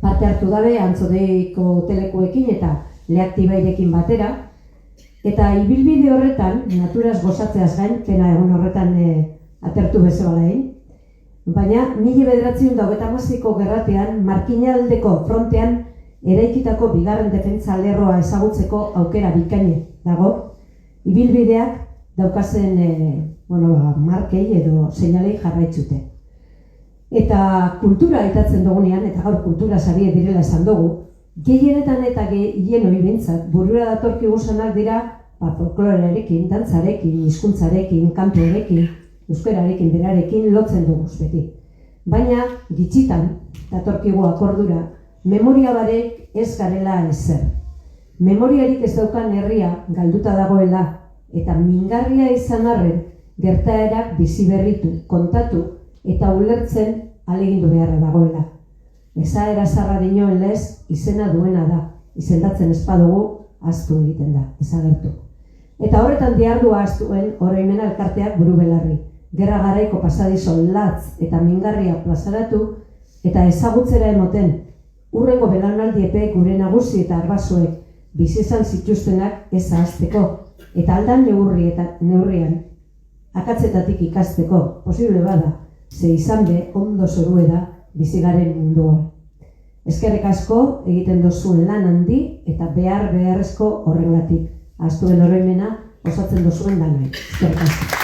S1: parte hartu dabe Antzodeiko telekuekin eta Leaktibairekin batera, eta ibilbide horretan, naturaz gozatzeaz gain, pena egun horretan atertu bezalain, baina 1928ko gerratean, Markinaldeko frontean eraikitako bigarren defentsa lerroa ezagutzeko aukera bikaine dago, ibilbideak daukazen markei edo seinalei jarraitzute. Eta kultura aitatzen dugunean, eta gaur kultura sarie direla esan dugu, gehienetan eta gehienoi bintzat, burura datorkigu zanak dira folklorearekin, dantzarekin, hizkuntzarekin, kantuarekin, euskararekin, berarekin lotzen dugu beti. Baina gitxitan datorkigu akordura, memoria barek ez garela ezer. Memoriarik ez daukan herria galduta dagoela, eta mingarria izan arren gertaerak biziberritu, kontatu eta ulertzen ahalegindu beharra dagoela. Esaera zarra dinoen lez, izena duena da, izendatzen ez badugu ahaztu egiten da, ezagertu. Eta horretan dihardua ahaztuen oroimena elkarteak buru belarri. Gerra garaiko pasadizo latz eta mingarria plazaratu eta ezagutzera emoten, urrengo belaunaldiepe gure nagusi eta arbasoek bizi izan zituztenak ez ahazteko, eta aldan neurrian, akatzetatik ikasteko, posible bada, ze izan be ondo zorue da bizigaren mundua. Eskerrik asko egiten duzuen lan handi eta beharrezko horrengatik. Ahaztuen oroimena osatzen duzuen danoi. Eskerrik asko.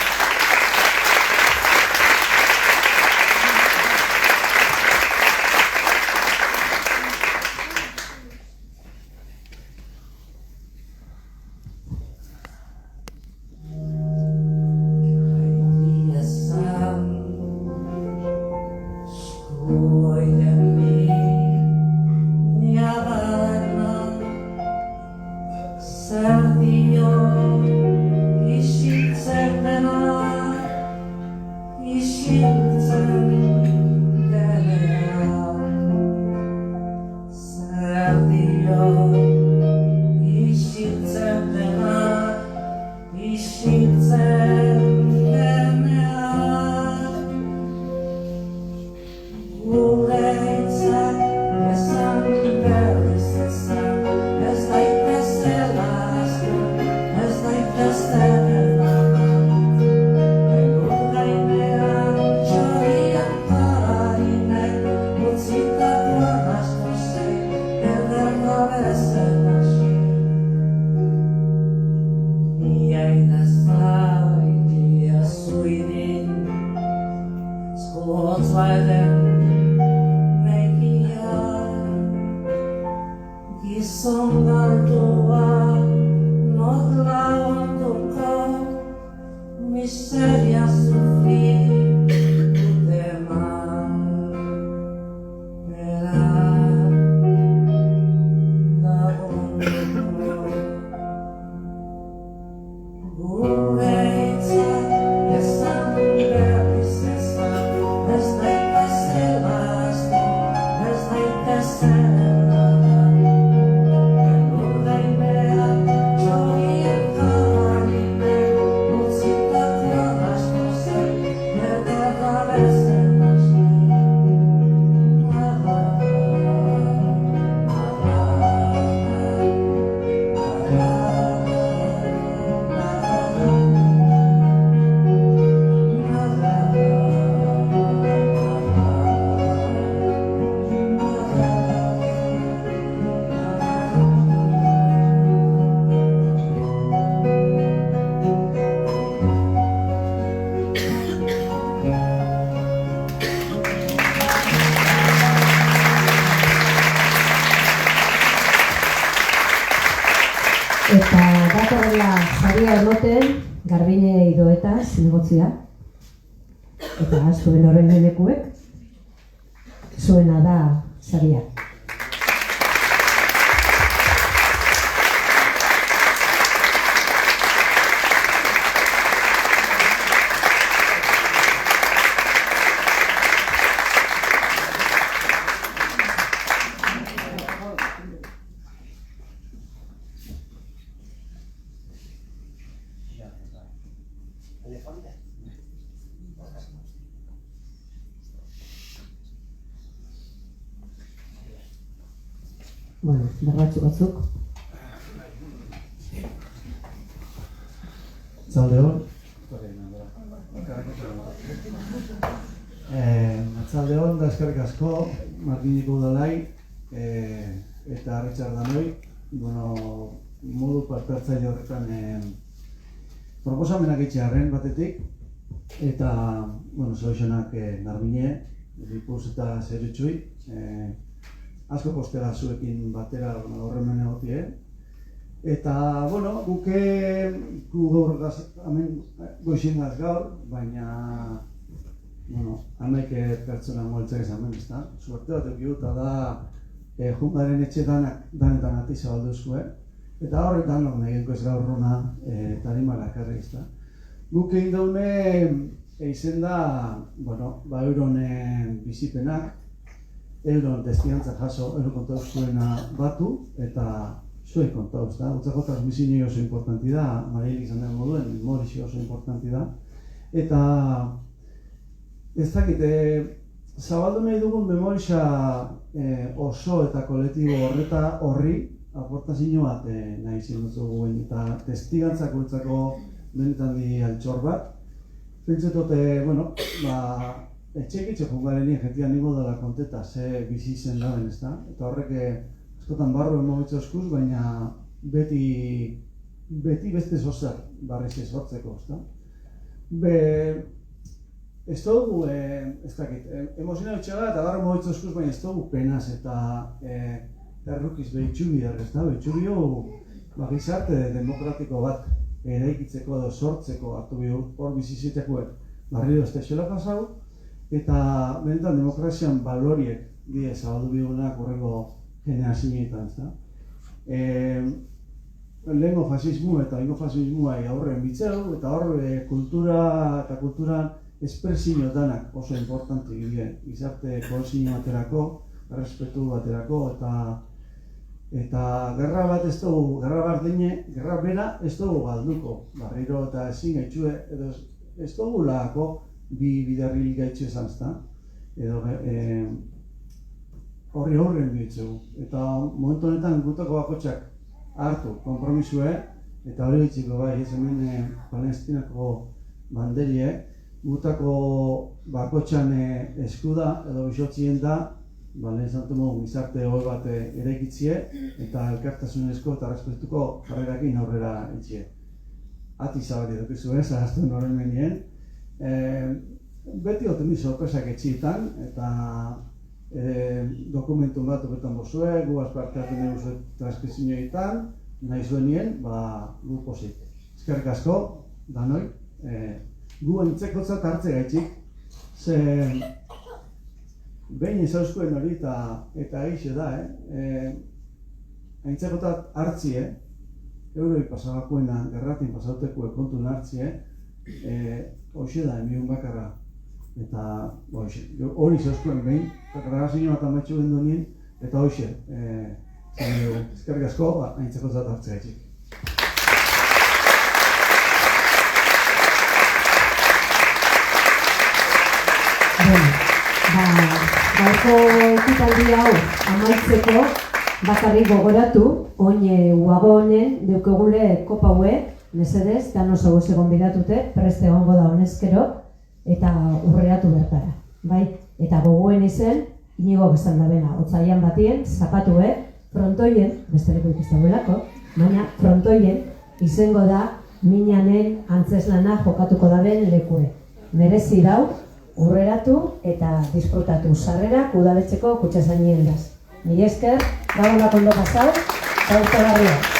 S1: Eta datorrela saria emoten Garbine Idoeta zinegotzia. Eta zuen oroimenekuek zuena da saria. Bueno, batzuk.
S6: Atzaldeon. Atzaldeon da eskerrik asko, Martiniko udalai eta Richard danoi. Modu parte hartzaile horretan proposamenak itxearren batetik. Eta, zoizenak Garbine, Lipuz eta Zerutxui. Asko postera zuekin batera horremen egotie. Eta, guke gaur hemen goizingaz gaur, baina, hamaik pertsona moeltzak ezamen, ezta? Suerte bat eukiu eta da Jungaren etxe danetan ati zabalduzkue. Eta horretan nahienko ez gaur runa tarimara karri, ezta? Guk egin daune eizen da, euron bizipenak, euron testiantza jaso, euron kontauzkoena batu, eta zuek kontauz da. Utzako transmisini oso importanti da, Marieli izan den moduen, memorixi oso importanti da. Eta ez dakit, zabaldu nahi dugun memorixa oso eta kolektibo horri aportazio bat nahi izan dugu eta testigantzak urtzako benetan di altxor bat. Pentsatote, bueno, etxekitxo jungarenien jentian nimo dela konteta ze bizi zen daben, ezta? Eta horrek askotan barro emobitza eskuz, baina beti beste zozer barriz ez hortzeko, ezta? Ez dugu, ez dakit, emozional txaga eta barro emobitza eskuz, baina ez dugu penaz eta errukiz behitxubi da, ezta? Behitxubi gizarte demokratiko bat eraikitzeko edo sortzeko hartu bihur hor bizizitekuek barrio ez texela pasau eta benetan demokrazian baloriek die zabaldu bigunak horrengo generazioetan, ezta? Lehengo fasismu eta ingo fasismua aurren bitzeu eta hor kultura eta kulturan espresio danak oso importante gire gizarte kohesio baterako, errespetu baterako eta gerra bat ez dugu, gerra bera ez dugu galduko, barriro eta ezin gaitxue, edo ez dugu lagako bi bidarril gaitxu esan ezta, edo horren bihitzegu. Eta momentu honetan gutako bakotxak hartu, kompromisue, eta hori bitxiko bai, ez hemen Palestinako banderie, gutako bakotxan eskuda edo bisotzien da, lehen zantumo gizarte hori bat eraikitzie eta elkartasunezko eta respetuko jarrerakin aurrera itxie. Ati zabari dukizu ahaztu noren menien. Beti oten di sorpresak etxietan eta dokumentu bat opetan bozue, gu azparteaten nahi bozue transkripzioetan, nahi zuenien, gu pozik. Eskerrik asko, danoi, gu entzekotzat hartze gaitxik, behin ezauzkoen hori eta egixe da, aintzakotat hartzie, euroi pasabakoena gerratin pasautekue kontun hartzie, hoxe da, emion bakarra. Eta hori ezauzkoen behin, grabazio bat amaitxu gendu nien, eta hoxe, eskerrik asko, aintzakotzat hartze gaitxik.
S1: Gaurko ekitaldi hau amaitzeko bakarrik gogoratu, oin uagonen deukegule kopaue, mesedez, dan oso goze gonbidatute, preste egongo da honezkero, eta urreratu bertara. Eta gogoen izen, inigo bezan da bena, otzaian batien, zapatue, frontoien, besteleko ikustabuelako, baina frontoien izango da minanen antzeslana jokatuko daben lekue. Merezi dau, urreratu eta disfrutatu sarrerak udaletxeko kutxasainien daz. Mila esker, gaur ondo pasau, eta urte barria.